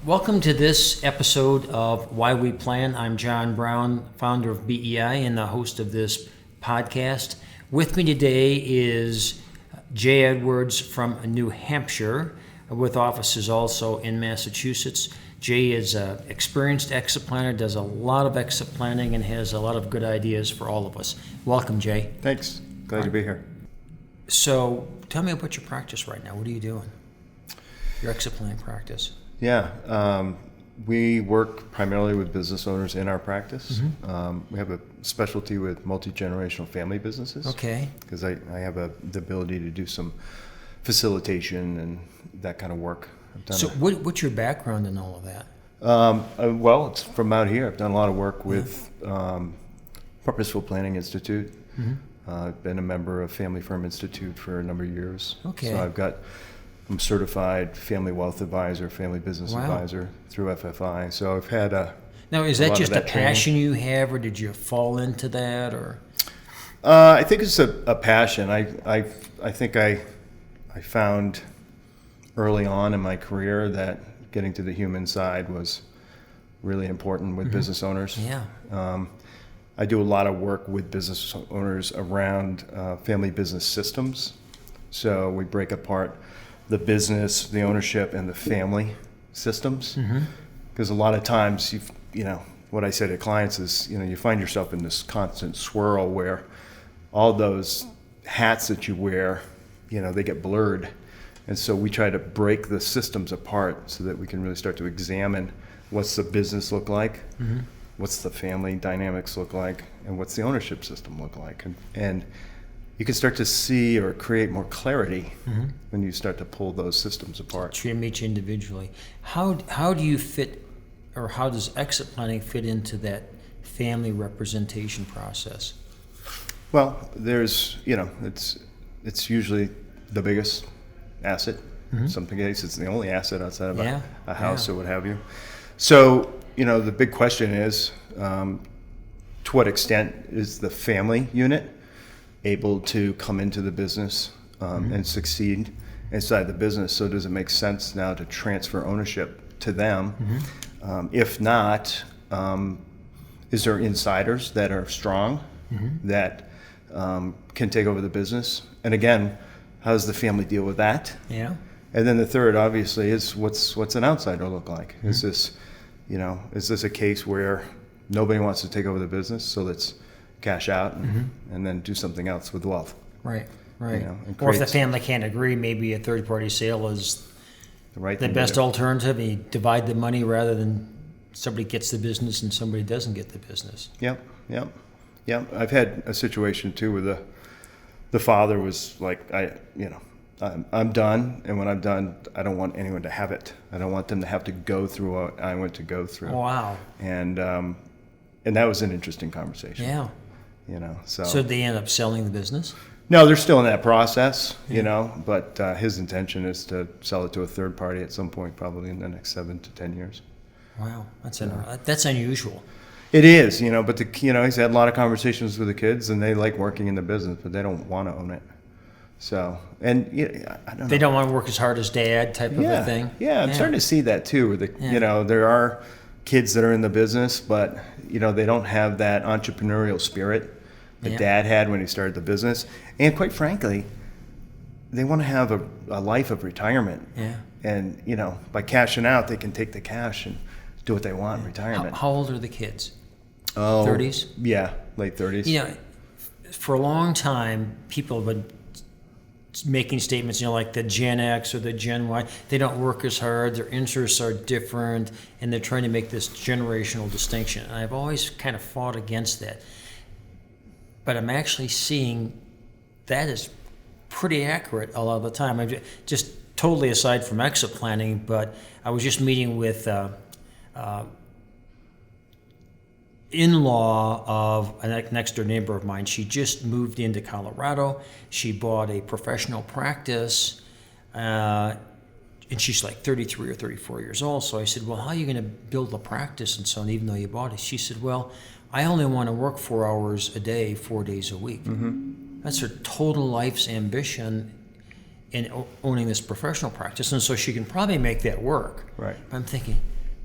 Welcome to this episode of Why We Plan. I'm John Brown, founder of BEI and the host of this podcast. With me today is Jay Edwards from New Hampshire, with offices also in Massachusetts. Jay is an experienced exit planner, does a lot of exit planning, and has a lot of good ideas for all of us. Welcome, Jay. Thanks. Glad to be here. So tell me about your practice right now. What are you doing? Your exit planning practice. Yeah, we work primarily with business owners in our practice. Mm-hmm. We have a specialty with multi-generational family businesses. Okay. Because I have the ability to do some facilitation and that kind of work. I've done So what's your background in all of that? well, it's from out here. I've done a lot of work with Purposeful Planning Institute. Mm-hmm. I've been a member of Family Firm Institute for a number of years. Okay. So I'm certified family wealth advisor, family business advisor through FFI. So I've had Now, is that just a passion you have, or did you fall into that, or? I think it's a passion. I think I found early on in my career that getting to the human side was really important with business owners. Yeah. I do a lot of work with business owners around family business systems. So we break apart the business, the ownership, and the family systems. Because a lot of times, what I say to clients is, you find yourself in this constant swirl where all those hats that you wear, they get blurred. And so we try to break the systems apart so that we can really start to examine what's the business look like, what's the family dynamics look like, and what's the ownership system look like. And you can start to see or create more clarity when you start to pull those systems apart. Treat them each individually. How do you fit, or how does exit planning fit into that family representation process? Well, there's, it's usually the biggest asset. In some cases, it's the only asset outside of a house or what have you. So, the big question is, to what extent is the family unit able to come into the business and succeed inside the business? So does it make sense now to transfer ownership to them? If not, is there insiders that are strong that can take over the business? And again, how does the family deal with that? Yeah. And then the third, obviously, is what's an outsider look like? Is this a case where nobody wants to take over the business, so let's cash out and then do something else with wealth? Right. Or if the family can't agree, maybe a third-party sale is the best alternative. You divide the money rather than somebody gets the business and somebody doesn't get the business. Yep. I've had a situation too where the father was like, I'm done, and when I'm done, I don't want anyone to have it. I don't want them to have to go through what I went to go through. Wow. And that was an interesting conversation. Yeah. So did they end up selling the business? No, they're still in that process, but his intention is to sell it to a third party at some point, probably in the next 7 to 10 years. Wow, that's unusual. It is, but he's had a lot of conversations with the kids, and they like working in the business, but they don't want to own it. So, and I don't know. They don't want to work as hard as dad, type of a thing. Yeah, I'm starting to see that too. Where there are kids that are in the business, but they don't have that entrepreneurial spirit that dad had when he started the business. And quite frankly, they want to have a life of retirement. Yeah. And by cashing out, they can take the cash and do what they want in retirement. How old are the kids? Oh, 30s? Yeah, late 30s. For a long time, people have been making statements, like the Gen X or the Gen Y, they don't work as hard, their interests are different, and they're trying to make this generational distinction. And I've always kind of fought against that. But I'm actually seeing that is pretty accurate a lot of the time. I'm just totally aside from exit planning, but I was just meeting with in-law of a next door neighbor of mine. She just moved into Colorado. She bought a professional practice, and she's like 33 or 34 years old. So I said, well, how are you going to build a practice and so on, even though you bought it? She said, well, I only want to work 4 hours a day, 4 days a week. That's her total life's ambition in owning this professional practice, and so she can probably make that work. Right. But I'm thinking,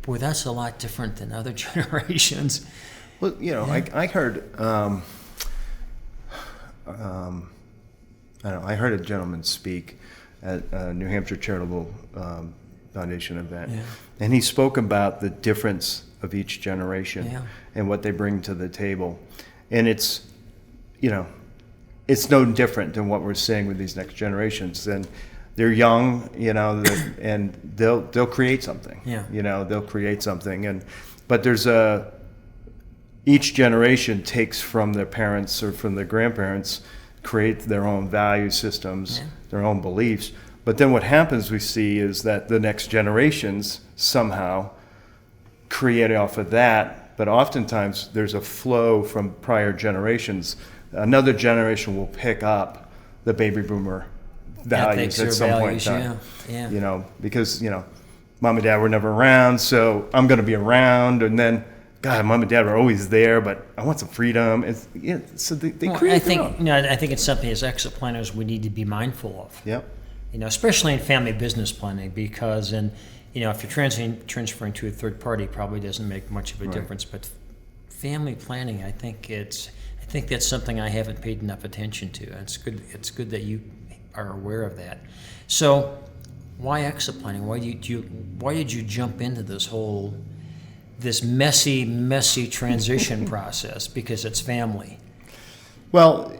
Boy, that's a lot different than other generations. Well, I heard, I heard a gentleman speak at a New Hampshire Charitable Foundation event, and he spoke about the difference of each generation and what they bring to the table, and it's no different than what we're seeing with these next generations. And they're young, and they'll create something. They'll create something, but there's each generation takes from their parents or from their grandparents, create their own value systems, their own beliefs. But then what happens, we see, is that the next generations somehow create off of that. But oftentimes there's a flow from prior generations. Another generation will pick up the baby boomer values at some point in time. Because mom and dad were never around, so I'm going to be around, and then God, mom and dad were always there, but I want some freedom. So they create their own. I think it's something as exit planners we need to be mindful of. Yep. Especially in family business planning, because if you're transferring to a third party, probably doesn't make much of a difference. But family planning, I think that's something I haven't paid enough attention to. It's good that you are aware of that. So, why exit planning? Why did you jump into this messy transition process? Because it's family. Well,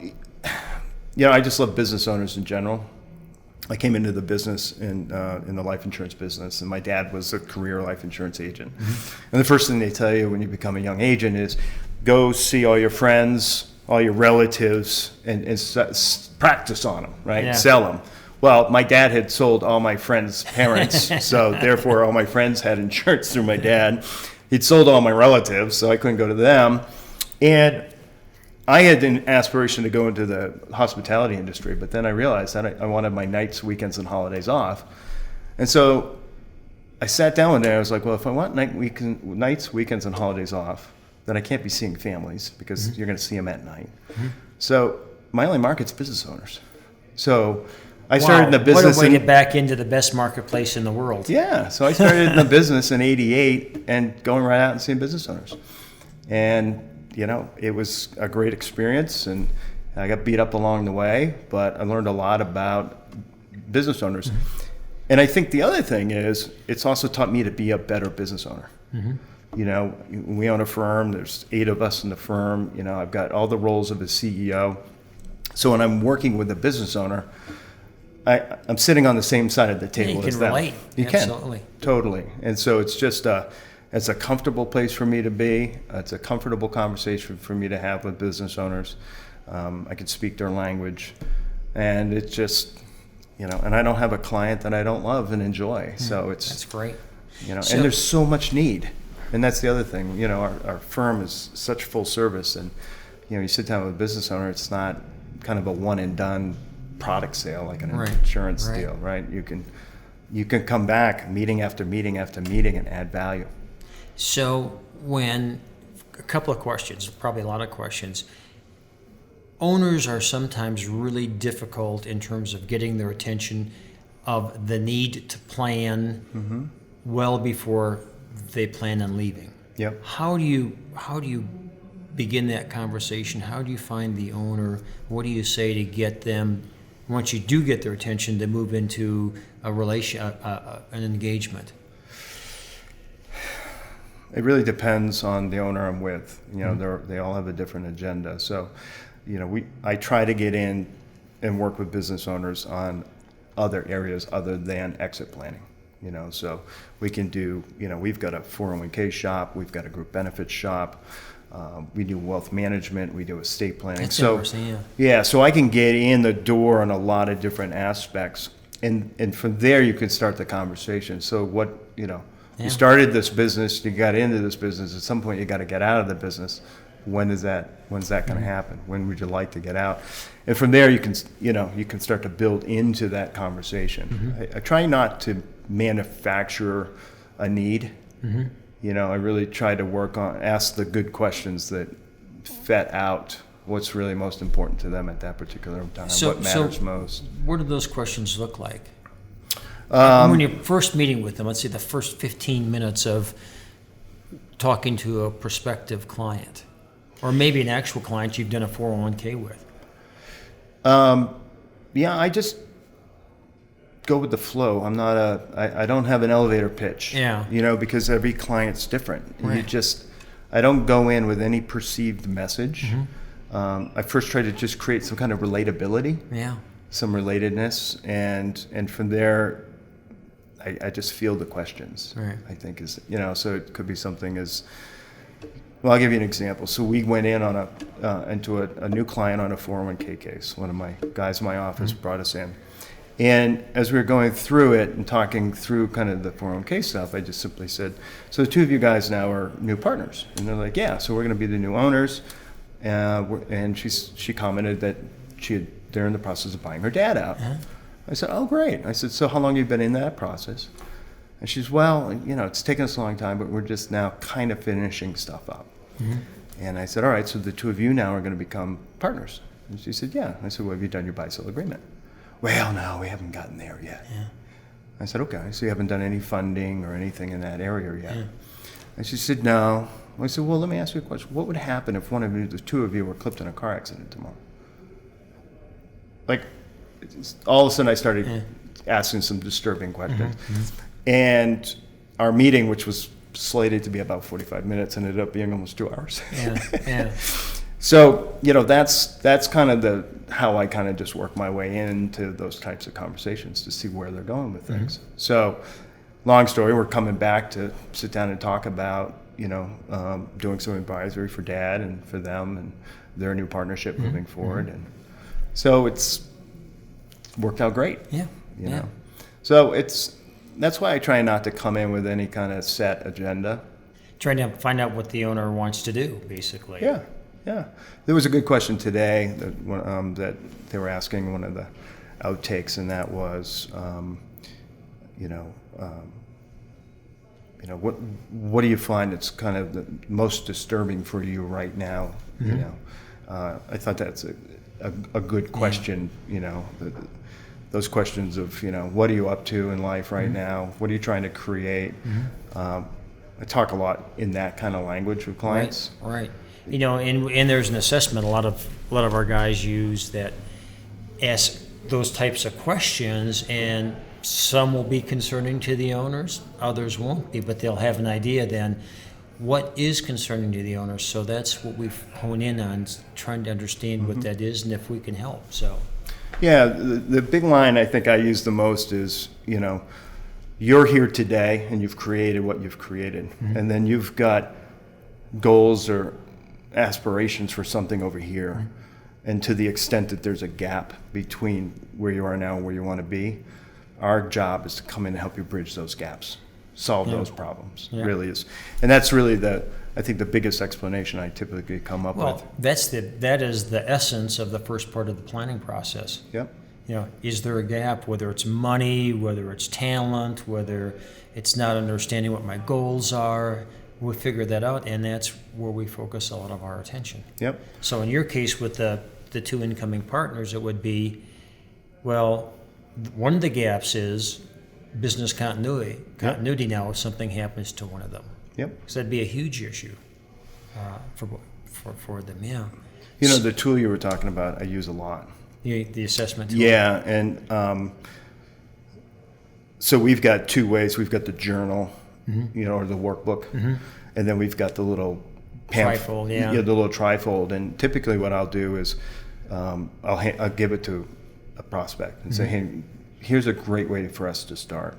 I just love business owners in general. I came into the business in the life insurance business, and my dad was a career life insurance agent. And the first thing they tell you when you become a young agent is go see all your friends, all your relatives, and practice on them, right? Yeah. Sell them. Well, my dad had sold all my friends' parents, so therefore all my friends had insurance through my dad. He'd sold all my relatives, so I couldn't go to them. And I had an aspiration to go into the hospitality industry, but then I realized that I wanted my nights, weekends, and holidays off. And so I sat down one day, I was like, well, if I want nights, weekends, and holidays off, then I can't be seeing families because you're going to see them at night. So my only market's business owners. So I started in the business. What a way to get back into the best marketplace in the world. Yeah, so I started in the business in '88 and going right out and seeing business owners. And, it was a great experience, and I got beat up along the way, but I learned a lot about business owners. And I think the other thing is it's also taught me to be a better business owner. We own a firm. There's 8 of us in the firm. I've got all the roles of a CEO. So when I'm working with a business owner, I'm sitting on the same side of the table as them. You can relate. Totally. And so it's just it's a comfortable place for me to be. It's a comfortable conversation for me to have with business owners. I can speak their language, and it's just, and I don't have a client that I don't love and enjoy. So that's great. And there's so much need. And that's the other thing. Our firm is such full service, and you sit down with a business owner, it's not kind of a one and done product sale like an insurance deal, right? You can come back meeting after meeting after meeting and add value. So a couple of questions, probably a lot of questions. Owners are sometimes really difficult in terms of getting their attention of the need to plan well before they plan on leaving. Yep. How do you begin that conversation? How do you find the owner? What do you say to get them, once you do get their attention, to move into a an engagement? It really depends on the owner I'm with. They all have a different agenda. So, I try to get in and work with business owners on other areas other than exit planning. So we can do, we've got a 401k shop, we've got a group benefits shop, we do wealth management, we do estate planning. That's interesting, so I can get in the door on a lot of different aspects, and from there you can start the conversation. So what, you started this business, you got into this business, at some point you got to get out of the business. When's that going to happen? When would you like to get out? And from there you can start to build into that conversation. I try not to manufacture a need. I really try to ask the good questions that vet out what's really most important to them at that particular time, what matters most. What do those questions look like? When you're first meeting with them, let's say the first 15 minutes of talking to a prospective client, or maybe an actual client you've done a 401k with. Yeah, I just go with the flow. I don't have an elevator pitch. Yeah. Because every client's different. Right. I don't go in with any perceived message. I first try to just create some kind of relatability. Yeah. Some relatedness, and from there, I just feel the questions. Right. I think so it could be something as, well, I'll give you an example. So we went in on into a new client on a 401k case. One of my guys in my office brought us in. And as we were going through it and talking through kind of the 401k stuff, I just simply said, so the two of you guys now are new partners. And they're like, yeah, so we're going to be the new owners. And she commented that they're in the process of buying her dad out. Uh-huh. I said, oh, great. I said, so how long have you been in that process? And she's, well, it's taken us a long time, but we're just now kind of finishing stuff up. Mm-hmm. And I said, all right, so the two of you now are going to become partners. And she said, yeah. I said, well, have you done your buy-sell agreement? Well, no, we haven't gotten there yet. Yeah. I said, okay, so you haven't done any funding or anything in that area yet? Yeah. And she said, no. I said, well, let me ask you a question. What would happen if the two of you were clipped in a car accident tomorrow? Like, all of a sudden I started asking some disturbing questions. And our meeting, which was slated to be about 45 minutes, ended up being almost 2 hours. Yeah. So, that's kind of how I kind of just work my way into those types of conversations to see where they're going with things. So, long story, we're coming back to sit down and talk about, doing some advisory for Dad and for them and their new partnership moving forward. And so it's worked out great. Yeah. So that's why I try not to come in with any kind of set agenda. Trying to find out what the owner wants to do, basically. Yeah. There was a good question today that they were asking, one of the outtakes, and that was, what do you find that's kind of the most disturbing for you right now? I thought that's a good question. Those questions of what are you up to in life right now? What are you trying to create? I talk a lot in that kind of language with clients. Right. And there's an assessment a lot of our guys use that ask those types of questions, and some will be concerning to the owners, others won't be, but they'll have an idea then what is concerning to the owners. So that's what we've honed in on, trying to understand what that is and if we can help. So. Yeah, the big line I think I use the most is, you're here today and you've created what you've created. And then you've got goals or aspirations for something over here. And to the extent that there's a gap between where you are now and where you want to be, our job is to come in and help you bridge those gaps, solve those problems. Really is. And that's really I think the biggest explanation I typically come up with. That is the essence of the first part of the planning process. Yep. Is there a gap, whether it's money, whether it's talent, whether it's not understanding what my goals are? We'll figure that out, and that's where we focus a lot of our attention. Yep. So in your case with the two incoming partners, it would be, well, one of the gaps is business continuity now if something happens to one of them. Yep. Because that'd be a huge issue for them, yeah. The tool you were talking about, I use a lot. The assessment tool. Yeah, and so we've got two ways. We've got the journal, or the workbook, and then we've got the little trifold, the little trifold. And typically, what I'll do is I'll give it to a prospect and say, "Hey, here's a great way for us to start.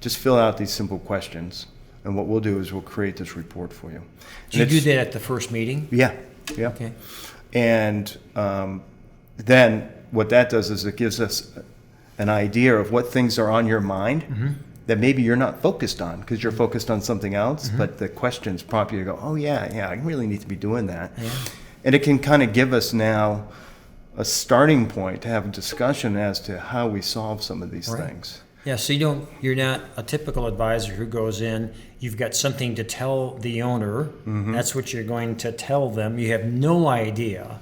Just fill out these simple questions, and what we'll do is we'll create this report for you." Do you do that at the first meeting? Yeah. Okay. And then what that does is it gives us an idea of what things are on your mind that maybe you're not focused on because you're focused on something else, but the questions prompt you to go, oh, yeah, I really need to be doing that. Yeah. And it can kind of give us now a starting point to have a discussion as to how we solve some of these things. Yeah, so you're not a typical advisor who goes in, you've got something to tell the owner, that's what you're going to tell them. You have no idea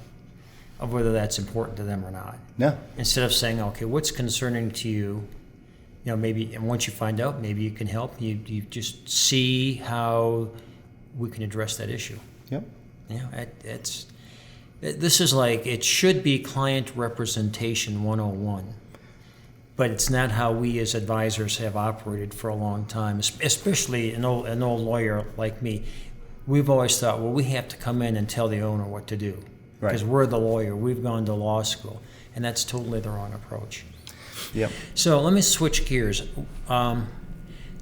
of whether that's important to them or not. No. Instead of saying, okay, what's concerning to you? maybe, and once you find out, maybe you can help. You just see how we can address that issue. Yep. This is like, it should be client representation 101, but it's not how we as advisors have operated for a long time, especially an old lawyer like me. We've always thought, well, we have to come in and tell the owner what to do because we're the lawyer. We've gone to law school, and that's totally the wrong approach. Yep. So let me switch gears.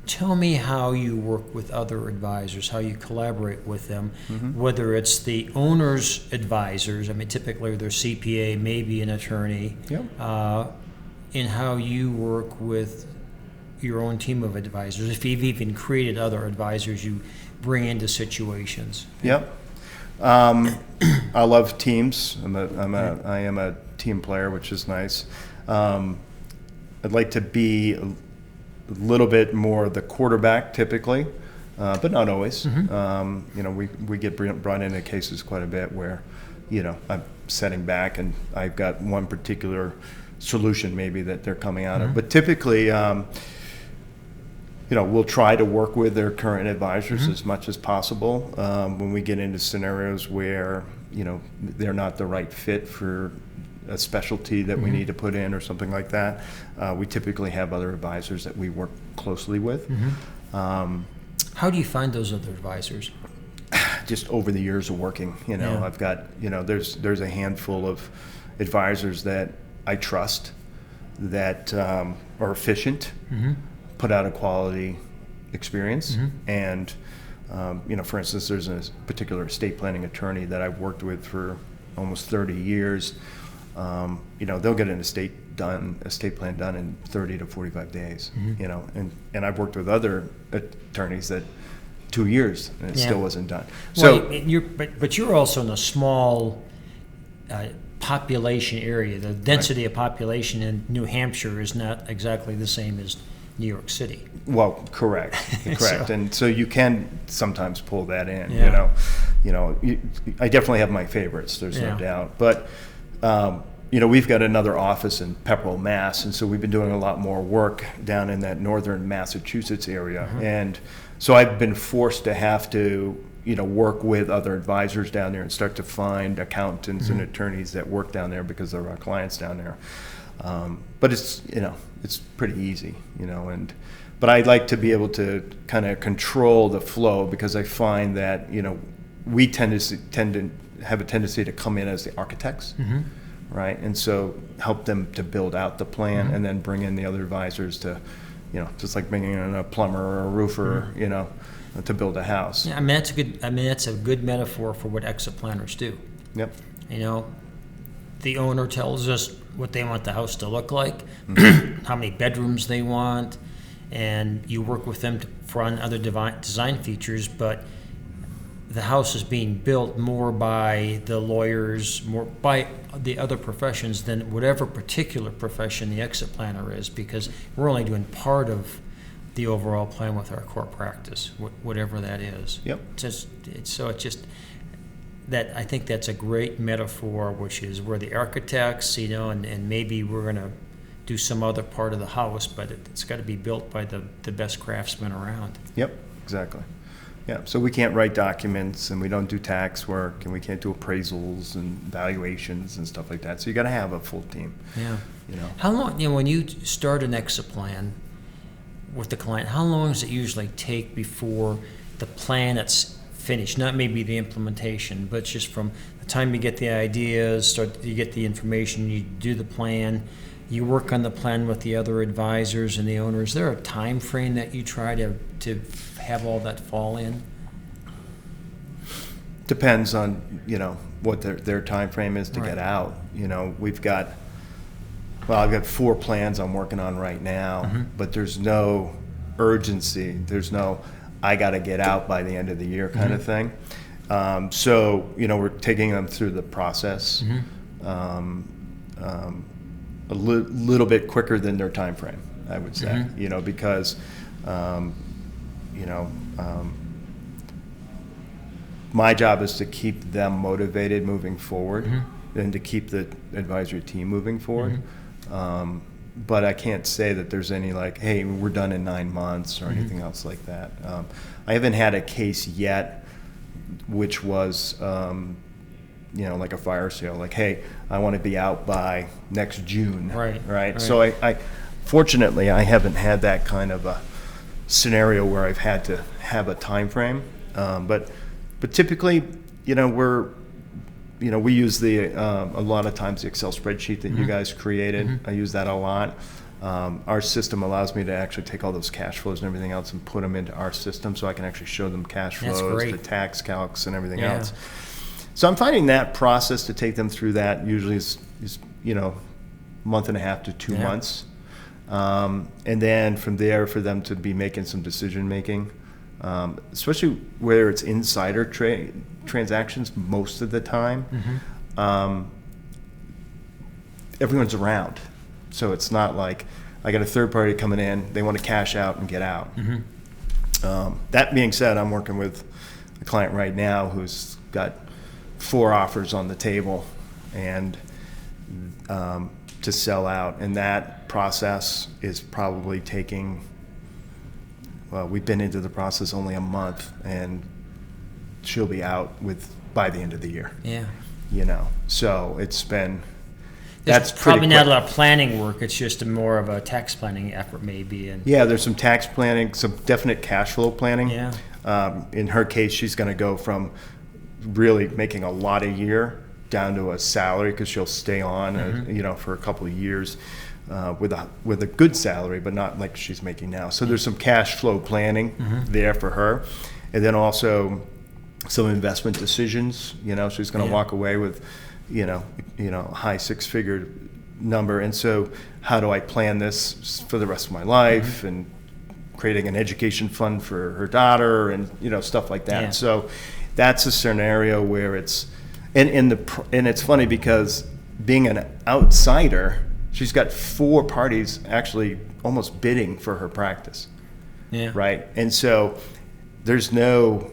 Tell me how you work with other advisors, how you collaborate with them, whether it's the owner's advisors, I mean, typically they're CPA, maybe an attorney, and how you work with your own team of advisors, if you've even created other advisors you bring into situations. Yep. I love teams. I am a team player, which is nice. I'd like to be a little bit more the quarterback typically, but not always. We get brought into cases quite a bit where, I'm setting back and I've got one particular solution maybe that they're coming out of. But typically, we'll try to work with their current advisors as much as possible. When we get into scenarios where, they're not the right fit for a specialty that we need to put in or something like that, we typically have other advisors that we work closely with. How do you find those other advisors? Just over the years of working, I've got, there's a handful of advisors that I trust that are efficient, put out a quality experience, and for instance, there's a particular estate planning attorney that I've worked with for almost 30 years. They'll get an estate plan done in 30 to 45 days, and I've worked with other attorneys that 2 years and it still wasn't done. So, but you're also in a small population area. The density of population in New Hampshire is not exactly the same as New York City. Well, correct. And so you can sometimes pull that in, I definitely have my favorites, there's no doubt. But, we've got another office in Pepperell, Mass. And so we've been doing a lot more work down in that northern Massachusetts area. And so I've been forced to have to, work with other advisors down there and start to find accountants and attorneys that work down there because they're our clients down there. But it's, it's pretty easy, but I'd like to be able to kind of control the flow because I find that, we tend to have a tendency to come in as the architects, right? And so help them to build out the plan and then bring in the other advisors to, just like bringing in a plumber or a roofer, to build a house. Yeah, that's a good metaphor for what exit planners do. Yep. The owner tells us what they want the house to look like, how many bedrooms they want, and you work with them to run other design features, but the house is being built more by the lawyers, more by the other professions than whatever particular profession the exit planner is, because we're only doing part of the overall plan with our core practice, whatever that is. Yep. I think that's a great metaphor, which is we're the architects, and maybe we're going to do some other part of the house, but it's got to be built by the best craftsmen around. Yep, exactly. Yeah, so we can't write documents, and we don't do tax work, and we can't do appraisals and valuations and stuff like that. So you got to have a full team. Yeah. How long? When you start an exit plan with the client, how long does it usually take before the plan is finished? Not maybe the implementation, but just from the time you get the ideas, you get the information, you do the plan, you work on the plan with the other advisors and the owners. Is there a time frame that you try to have all that fall in? Depends on what their time frame is to get out. I've got 4 plans I'm working on right now, but there's no urgency. There's no I got to get out by the end of the year kind of thing. So we're taking them through the process a little bit quicker than their time frame, I would say. Because my job is to keep them motivated moving forward and to keep the advisory team moving forward. but I can't say that there's any like, hey, we're done in 9 months or anything else like that. I haven't had a case yet, which was, like a fire sale, like, hey, I want to be out by next June. Right. So I fortunately, I haven't had that kind of a scenario where I've had to have a time frame. But typically, we use a lot of times the Excel spreadsheet that you guys created. I use that a lot. Our system allows me to actually take all those cash flows and everything else and put them into our system, so I can actually show them cash That's flows, great. the tax calcs, and everything else. So I'm finding that process to take them through that usually is month and a half to 2 months. And then from there for them to be making some decision making, especially where it's insider transactions most of the time. Everyone's around. So it's not like I got a third party coming in, they want to cash out and get out. That being said, I'm working with a client right now who's got 4 offers on the table and to sell out, and that process is probably taking, well, we've been into the process only a month, and she'll be out by the end of the year. So it's been, There's that's probably pretty not a quick. lot of planning work. It's just more of a tax planning effort, maybe. And There's some tax planning, some definite cash flow planning. In her case, she's going to go from really making a lot a year down to a salary, because she'll stay on, for a couple of years with a good salary, but not like she's making now. So there's some cash flow planning there for her, and then also some investment decisions. She's going to walk away with, high 6-figure number, and so how do I plan this for the rest of my life, and creating an education fund for her daughter, and stuff like that. So that's a scenario where it's, and it's funny because being an outsider, she's got 4 parties actually almost bidding for her practice. Right. And so there's no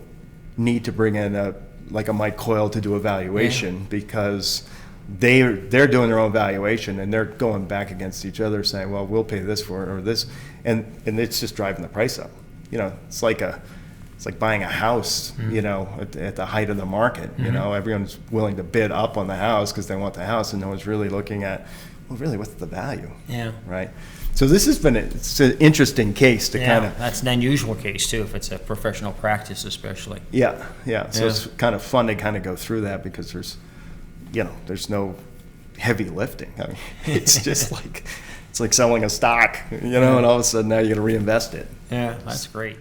need to bring in a Mike Coyle to do a valuation, because they're doing their own valuation, and they're going back against each other saying, well, we'll pay this for it or this, and it's just driving the price up. It's like buying a house, at the height of the market. Everyone's willing to bid up on the house because they want the house, and no one's really looking at, well, really, what's the value? Right. So this has been it's an interesting case to kind of. That's an unusual case too, if it's a professional practice, especially. So it's kind of fun to kind of go through that, because there's no heavy lifting. I mean, it's just like, it's like selling a stock, and all of a sudden now you're going to reinvest it. That's great.